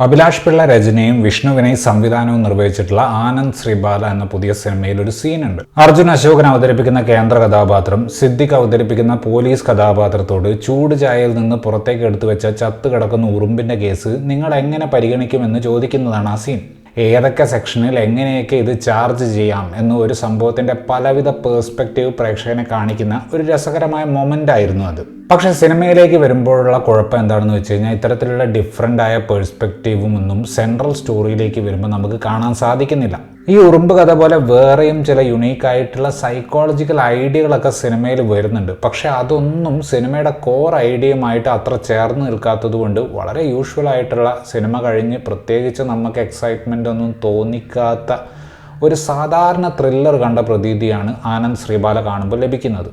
അഭിലാഷ് പിള്ള രചനയും വിഷ്ണു വിനയ് സംവിധാനവും നിർവഹിച്ചിട്ടുള്ള ആനന്ദ് ശ്രീബാല എന്ന പുതിയ സിനിമയിൽ ഒരു സീനുണ്ട്. അർജുൻ അശോകൻ അവതരിപ്പിക്കുന്ന കേന്ദ്ര കഥാപാത്രം സിദ്ദിഖ് അവതരിപ്പിക്കുന്ന പോലീസ് കഥാപാത്രത്തോട് ചൂട് ചായയിൽ നിന്ന് പുറത്തേക്ക് എടുത്തു വെച്ച ചത്തു കിടക്കുന്ന ഉറുമ്പിന്റെ കേസ് നിങ്ങൾ എങ്ങനെ പരിഗണിക്കുമെന്ന് ചോദിക്കുന്നതാണ് ആ സീൻ. ഏതൊക്കെ സെക്ഷനിൽ എങ്ങനെയൊക്കെ ഇത് ചാർജ് ചെയ്യാം എന്ന ഒരു സംഭവത്തിന്റെ പലവിധ പേഴ്സ്പെക്റ്റീവ് പ്രേക്ഷകനെ കാണിക്കുന്ന ഒരു രസകരമായ മൊമെന്റ് ആയിരുന്നു അത്. പക്ഷെ സിനിമയിലേക്ക് വരുമ്പോഴുള്ള കുഴപ്പം എന്താണെന്ന് വെച്ച് കഴിഞ്ഞാൽ ഇത്തരത്തിലുള്ള ഡിഫറെൻ്റ് ആയ പേഴ്സ്പെക്റ്റീവും ഒന്നും സെൻട്രൽ സ്റ്റോറിയിലേക്ക് വരുമ്പോൾ നമുക്ക് കാണാൻ സാധിക്കുന്നില്ല. ഈ ഉറുമ്പ് കഥ പോലെ വേറെയും ചില യുണീക്ക് ആയിട്ടുള്ള സൈക്കോളജിക്കൽ ഐഡിയകളൊക്കെ സിനിമയിൽ വരുന്നുണ്ട്. പക്ഷെ അതൊന്നും സിനിമയുടെ കോർ ഐഡിയയുമായിട്ട് അത്ര ചേർന്ന് നിൽക്കാത്തത് കൊണ്ട് വളരെ യൂഷ്വൽ ആയിട്ടുള്ള സിനിമ കഴിഞ്ഞ് പ്രത്യേകിച്ച് നമുക്ക് എക്സൈറ്റ്മെൻ്റ് ഒന്നും തോന്നിക്കാത്ത ഒരു സാധാരണ ത്രില്ലർ കണ്ട പ്രതീതിയാണ് ആനന്ദ് ശ്രീബാല കാണുമ്പോൾ ലഭിക്കുന്നത്.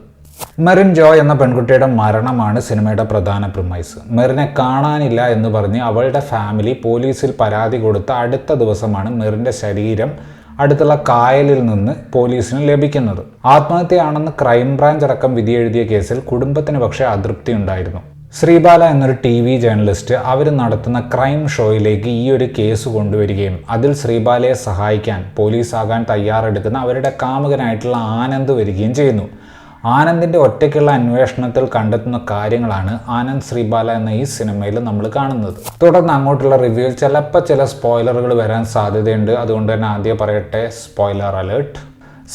മെറിൻ ജോയ് എന്ന പെൺകുട്ടിയുടെ മരണമാണ് സിനിമയുടെ പ്രധാന പ്രിമൈസ്. മെറിനെ കാണാനില്ല എന്ന് പറഞ്ഞ് അവളുടെ ഫാമിലി പോലീസിൽ പരാതി കൊടുത്ത അടുത്ത ദിവസമാണ് മെറിൻ്റെ ശരീരം അടുത്തുള്ള കായലിൽ നിന്ന് പോലീസിന് ലഭിക്കുന്നത്. ആത്മഹത്യയാണെന്ന് ക്രൈംബ്രാഞ്ച് അടക്കം വിധിയെഴുതിയ കേസിൽ കുടുംബത്തിന് പക്ഷേ അതൃപ്തി ഉണ്ടായിരുന്നു. ശ്രീബാല എന്നൊരു TV ജേർണലിസ്റ്റ് അവർ നടത്തുന്ന ക്രൈം ഷോയിലേക്ക് ഈ ഒരു കേസ് കൊണ്ടുവരികയും അതിൽ ശ്രീബാലയെ സഹായിക്കാൻ പോലീസാകാൻ തയ്യാറെടുക്കുന്ന അവരുടെ കാമുകനായിട്ടുള്ള ആനന്ദ് വരികയും ചെയ്യുന്നു. ആനന്ദിൻ്റെ ഒറ്റയ്ക്കുള്ള അന്വേഷണത്തിൽ കണ്ടെത്തുന്ന കാര്യങ്ങളാണ് ആനന്ദ് ശ്രീബാല എന്ന ഈ സിനിമയിൽ നമ്മൾ കാണുന്നത്. തുടർന്ന് അങ്ങോട്ടുള്ള റിവ്യൂവിൽ ചിലപ്പോൾ ചില സ്പോയിലറുകൾ വരാൻ സാധ്യതയുണ്ട്. അതുകൊണ്ട് തന്നെ ആദ്യം പറയട്ടെ, സ്പോയിലർ അലേർട്ട്.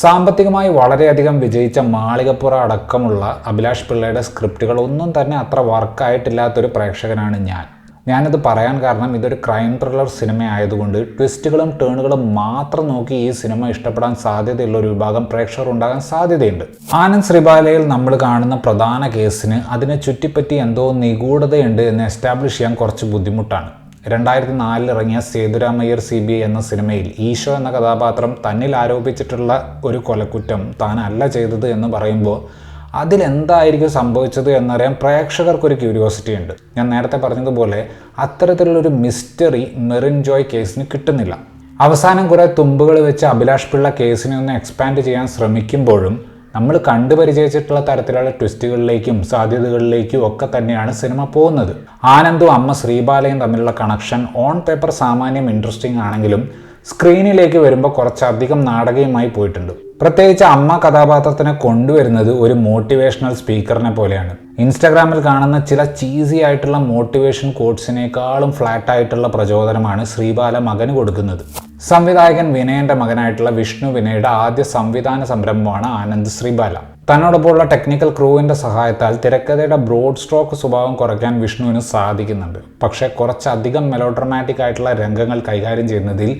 സാമ്പത്തികമായി വളരെയധികം വിജയിച്ച മാളികപ്പുറ അടക്കമുള്ള അഭിലാഷ് പിള്ളയുടെ സ്ക്രിപ്റ്റുകൾ ഒന്നും തന്നെ അത്ര വർക്കായിട്ടില്ലാത്തൊരു പ്രേക്ഷകനാണ് ഞാനിത് പറയാൻ കാരണം ഇതൊരു ക്രൈം ത്രില്ലർ സിനിമ ആയതുകൊണ്ട് ട്വിസ്റ്റുകളും ടേണുകളും മാത്രം നോക്കി ഈ സിനിമ ഇഷ്ടപ്പെടാൻ സാധ്യതയുള്ള ഒരു വിഭാഗം പ്രേക്ഷകർ ഉണ്ടാകാൻ സാധ്യതയുണ്ട്. ആനന്ദ് ശ്രീബാലയിൽ നമ്മൾ കാണുന്ന പ്രധാന കേസിന് അതിനെ ചുറ്റിപ്പറ്റി എന്തോ നിഗൂഢതയുണ്ട് എന്ന് എസ്റ്റാബ്ലിഷ് ചെയ്യാൻ കുറച്ച് ബുദ്ധിമുട്ടാണ്. 2004 ഇറങ്ങിയ സേതുരാമയ്യർ CBI എന്ന സിനിമയിൽ ഈശോ എന്ന കഥാപാത്രം തന്നിൽ ആരോപിച്ചിട്ടുള്ള ഒരു കൊലക്കുറ്റം താനല്ല ചെയ്തത് എന്ന് പറയുമ്പോൾ അതിലെന്തായിരിക്കും സംഭവിച്ചത് എന്നറിയാൻ പ്രേക്ഷകർക്കൊരു ക്യൂരിയോസിറ്റി ഉണ്ട്. ഞാൻ നേരത്തെ പറഞ്ഞതുപോലെ അത്തരത്തിലുള്ളൊരു മിസ്റ്ററി മെറിൻ ജോയ് കേസിന് കിട്ടുന്നില്ല. അവസാനം കുറേ തുമ്പുകൾ വെച്ച് അഭിലാഷ് പിള്ള കേസിനെ ഒന്ന് എക്സ്പാൻഡ് ചെയ്യാൻ ശ്രമിക്കുമ്പോഴും നമ്മൾ കണ്ടുപരിചയിച്ചിട്ടുള്ള തരത്തിലുള്ള ട്വിസ്റ്റുകളിലേക്കും സാധ്യതകളിലേക്കും ഒക്കെ തന്നെയാണ് സിനിമ പോകുന്നത്. ആനന്ദും അമ്മ ശ്രീബാലയും തമ്മിലുള്ള കണക്ഷൻ ഓൺ പേപ്പർ സാമാന്യം ഇൻട്രസ്റ്റിംഗ് ആണെങ്കിലും സ്ക്രീനിലേക്ക് വരുമ്പോൾ കുറച്ചധികം നാടകീയമായി പോയിട്ടുണ്ട്. പ്രത്യേകിച്ച് അമ്മ കഥാപാത്രത്തിനെ കൊണ്ടുവരുന്നത് ഒരു മോട്ടിവേഷണൽ സ്പീക്കറിനെ പോലെയാണ്. ഇൻസ്റ്റാഗ്രാമിൽ കാണുന്ന ചില ചീസി ആയിട്ടുള്ള മോട്ടിവേഷൻ കോട്സിനേക്കാളും ഫ്ലാറ്റ് ആയിട്ടുള്ള പ്രചോദനമാണ് ശ്രീബാല മകന് കൊടുക്കുന്നത്. സംവിധായകൻ വിനയന്റെ മകനായിട്ടുള്ള വിഷ്ണു വിനയുടെ ആദ്യ സംവിധാന സംരംഭമാണ് ആനന്ദ് ശ്രീബാല. തന്നോടൊപ്പമുള്ള ടെക്നിക്കൽ ക്രൂവിന്റെ സഹായത്താൽ തിരക്കഥയുടെ ബ്രോഡ് സ്ട്രോക്ക് സ്വഭാവം കുറയ്ക്കാൻ വിഷ്ണുവിന് സാധിക്കുന്നുണ്ട്. പക്ഷേ കുറച്ചധികം മെലോഡ്രമാറ്റിക് ആയിട്ടുള്ള രംഗങ്ങൾ കൈകാര്യം ചെയ്യുന്നതിൽ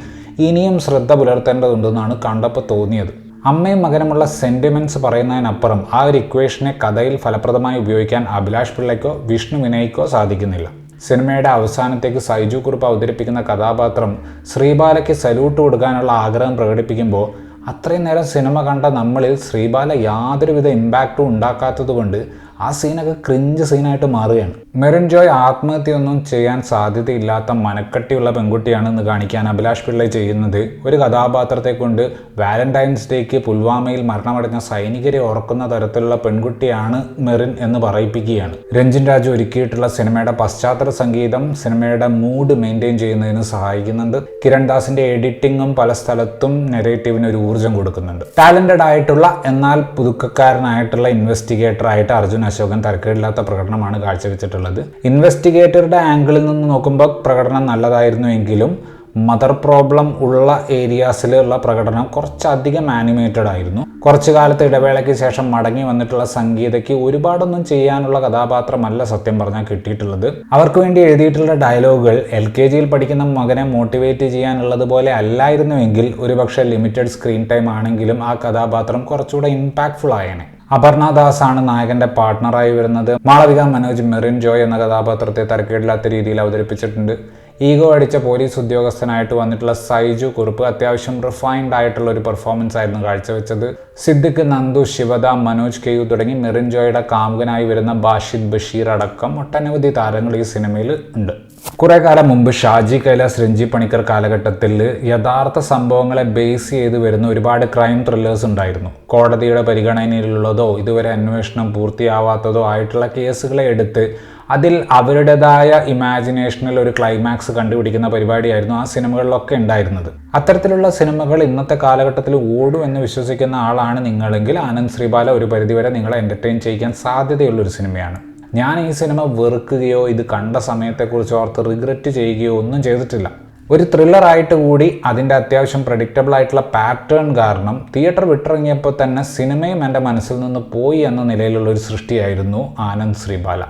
ഇനിയും ശ്രദ്ധ പുലർത്തേണ്ടതുണ്ടെന്നാണ് കണ്ടപ്പോൾ തോന്നിയത്. അമ്മയും മകനുമുള്ള സെന്റിമെന്റ്സ് പറയുന്നതിനപ്പുറം ആ ഒരു ഇക്വേഷനെ കഥയിൽ ഫലപ്രദമായി ഉപയോഗിക്കാൻ അഭിലാഷ് പിള്ളയ്ക്കോ വിഷ്ണു വിനയ്ക്കോ സാധിക്കുന്നില്ല. സിനിമയുടെ അവസാനത്തേക്ക് സൈജു കുറുപ്പ് അവതരിപ്പിക്കുന്ന കഥാപാത്രം ശ്രീബാലയ്ക്ക് സല്യൂട്ട് കൊടുക്കാനുള്ള ആഗ്രഹം പ്രകടിപ്പിക്കുമ്പോൾ അത്രയും നേരം സിനിമ കണ്ട നമ്മളിൽ ശ്രീബാല യാതൊരുവിധ ഇമ്പാക്റ്റും ഉണ്ടാക്കാത്തതുകൊണ്ട് ആ സീനൊക്കെ ക്രിഞ്ച് സീനായിട്ട് മാറുകയാണ്. മെറിൻ ജോയ് ആത്മഹത്യയൊന്നും ചെയ്യാൻ സാധ്യതയില്ലാത്ത മനക്കട്ടിയുള്ള പെൺകുട്ടിയാണെന്ന് കാണിക്കാൻ അഭിലാഷ് പിള്ള ചെയ്യുന്നത് ഒരു കഥാപാത്രത്തെ കൊണ്ട് വാലന്റൈൻസ് ഡേക്ക് പുൽവാമയിൽ മരണമടഞ്ഞ സൈനികരെ ഓർക്കുന്ന തരത്തിലുള്ള പെൺകുട്ടിയാണ് മെറിൻ എന്ന് പറയിപ്പിക്കുകയാണ്. രഞ്ജിൻ രാജു ഒരുക്കിയിട്ടുള്ള സിനിമയുടെ പശ്ചാത്തല സംഗീതം സിനിമയുടെ മൂഡ് മെയിൻറ്റെയിൻ ചെയ്യുന്നതിന് സഹായിക്കുന്നുണ്ട്. കിരൺ ദാസിന്റെ എഡിറ്റിങ്ങും പല സ്ഥലത്തും നെറേറ്റീവിന് ഒരു ഊർജ്ജം കൊടുക്കുന്നുണ്ട്. ടാലന്റഡ് ആയിട്ടുള്ള എന്നാൽ പുതുക്കക്കാരനായിട്ടുള്ള ഇൻവെസ്റ്റിഗേറ്റർ ആയിട്ട് അർജുൻ അശോകൻ തരക്കേടില്ലാത്ത പ്രകടനമാണ് കാഴ്ചവെച്ചിട്ടുള്ളത്. ഇൻവെസ്റ്റിഗേറ്ററുടെ ആംഗിളിൽ നിന്ന് നോക്കുമ്പോൾ പ്രകടനം നല്ലതായിരുന്നു എങ്കിലും മദർ പ്രോബ്ലം ഉള്ള ഏരിയാസിലുള്ള പ്രകടനം കുറച്ചധികം ആനിമേറ്റഡ് ആയിരുന്നു. കുറച്ചു കാലത്തെ ഇടവേളയ്ക്ക് ശേഷം മടങ്ങി വന്നിട്ടുള്ള സംഗീതയ്ക്ക് ഒരുപാടൊന്നും ചെയ്യാനുള്ള കഥാപാത്രമല്ല സത്യം പറഞ്ഞാൽ കിട്ടിയിട്ടുള്ളത്. അവർക്ക് വേണ്ടി എഴുതിയിട്ടുള്ള ഡയലോഗുകൾ LKGയിൽ പഠിക്കുന്ന മകനെ മോട്ടിവേറ്റ് ചെയ്യാനുള്ളത് പോലെ അല്ലായിരുന്നുവെങ്കിൽ ഒരുപക്ഷെ ലിമിറ്റഡ് സ്ക്രീൻ ടൈം ആണെങ്കിലും ആ കഥാപാത്രം കുറച്ചുകൂടെ ഇമ്പാക്ട്ഫുൾ ആയേനെ. അപർണ ദാസ് ആണ് നായകന്റെ പാർട്ട്ണറായി വരുന്നത്. മാളവിക മനോജ് മെറിൻ ജോയ് എന്ന കഥാപാത്രത്തെ തരക്കേടില്ലാത്ത രീതിയിൽ അവതരിപ്പിച്ചിട്ടുണ്ട്. ഈഗോ അടിച്ച പോലീസ് ഉദ്യോഗസ്ഥനായിട്ട് വന്നിട്ടുള്ള സൈജു കുറുപ്പ് അത്യാവശ്യം റിഫൈൻഡ് ആയിട്ടുള്ള ഒരു പെർഫോമൻസ് ആയിരുന്നു കാഴ്ചവെച്ചത്. സിദ്ദിഖ്, നന്ദു, ശിവദ, മനോജ് KU തുടങ്ങി മെറിൻ ജോയുടെ കാമുകനായി വരുന്ന ബാഷിദ് ബഷീർ അടക്കം ഒട്ടനവധി താരങ്ങൾ ഈ സിനിമയിൽ ഉണ്ട്. കുറെ കാലം മുമ്പ് ഷാജി കൈലാസ്, രഞ്ജി പണിക്കർ കാലഘട്ടത്തിൽ യഥാർത്ഥ സംഭവങ്ങളെ ബേസ് ചെയ്ത് വരുന്ന ഒരുപാട് ക്രൈം ത്രില്ലേഴ്സ് ഉണ്ടായിരുന്നു. കോടതിയുടെ പരിഗണനയിലുള്ളതോ ഇതുവരെ അന്വേഷണം പൂർത്തിയാവാത്തതോ ആയിട്ടുള്ള കേസുകളെ എടുത്ത് അതിൽ അവരുടേതായ ഇമാജിനേഷനിൽ ഒരു ക്ലൈമാക്സ് കണ്ടുപിടിക്കുന്ന പരിപാടിയായിരുന്നു ആ സിനിമകളിലൊക്കെ ഉണ്ടായിരുന്നത്. അത്തരത്തിലുള്ള സിനിമകൾ ഇന്നത്തെ കാലഘട്ടത്തിൽ ഓടും എന്ന് വിശ്വസിക്കുന്ന ആളാണ് നിങ്ങളെങ്കിൽ ആനന്ദ് ശ്രീബാല ഒരു പരിധിവരെ നിങ്ങളെ എൻ്റർടൈൻ ചെയ്യിക്കാൻ സാധ്യതയുള്ളൊരു സിനിമയാണ്. ഞാൻ ഈ സിനിമ വെറുക്കുകയോ ഇത് കണ്ട സമയത്തെക്കുറിച്ച് ഓർത്ത് റിഗ്രറ്റ് ചെയ്യുകയോ ഒന്നും ചെയ്തിട്ടില്ല. ഒരു ത്രില്ലറായിട്ട് കൂടി അതിൻ്റെ അത്യാവശ്യം പ്രഡിക്റ്റബിൾ ആയിട്ടുള്ള പാറ്റേൺ കാരണം തിയേറ്റർ വിട്ടിറങ്ങിയപ്പോൾ തന്നെ സിനിമയും എൻ്റെ മനസ്സിൽ നിന്ന് പോയി എന്ന നിലയിലുള്ള ഒരു സൃഷ്ടിയായിരുന്നു ആനന്ദ് ശ്രീബാല.